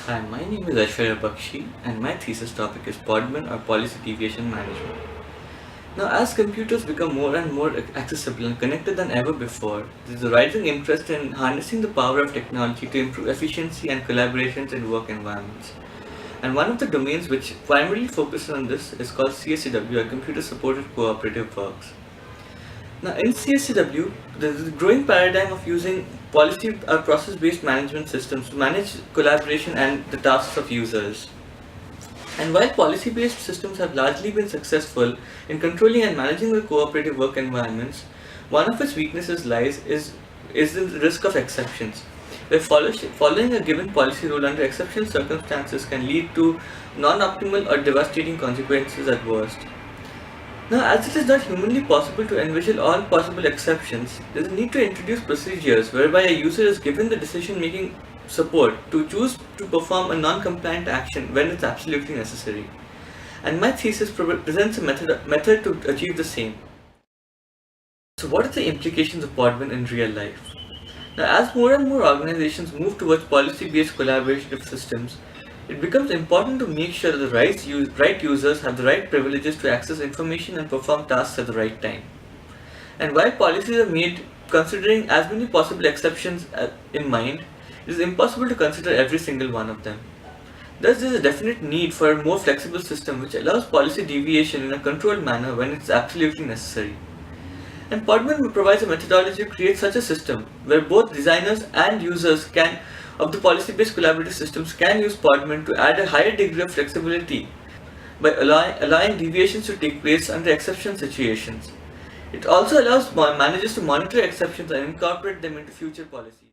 Hi, my name is Aishwarya Bakshi and my thesis topic is Podman or Policy Deviation Management. Now, as computers become more and more accessible and connected than ever before, there is a rising interest in harnessing the power of technology to improve efficiency and collaborations in work environments. And one of the domains which primarily focuses on this is called CSCW or Computer Supported Cooperative Works. Now, in CSCW, there is a growing paradigm of using policy or process based management systems to manage collaboration and the tasks of users. And while policy based systems have largely been successful in controlling and managing the cooperative work environments, one of its weaknesses is the risk of exceptions, where following a given policy rule under exceptional circumstances can lead to non optimal or devastating consequences at worst. Now, as it is not humanly possible to envision all possible exceptions, there is a need to introduce procedures whereby a user is given the decision making support to choose to perform a non compliant action when it's absolutely necessary. And my thesis presents a method to achieve the same. So, what are the implications of Podman in real life? Now, as more and more organizations move towards policy based collaborative systems, it becomes important to make sure that the right users have the right privileges to access information and perform tasks at the right time. And while policies are made considering as many possible exceptions in mind, it is impossible to consider every single one of them. Thus, there is a definite need for a more flexible system which allows policy deviation in a controlled manner when it is absolutely necessary. And Podman provides a methodology to create such a system where both designers and users of the policy-based collaborative systems can use Podman to add a higher degree of flexibility by allowing deviations to take place under exception situations. It also allows managers to monitor exceptions and incorporate them into future policies.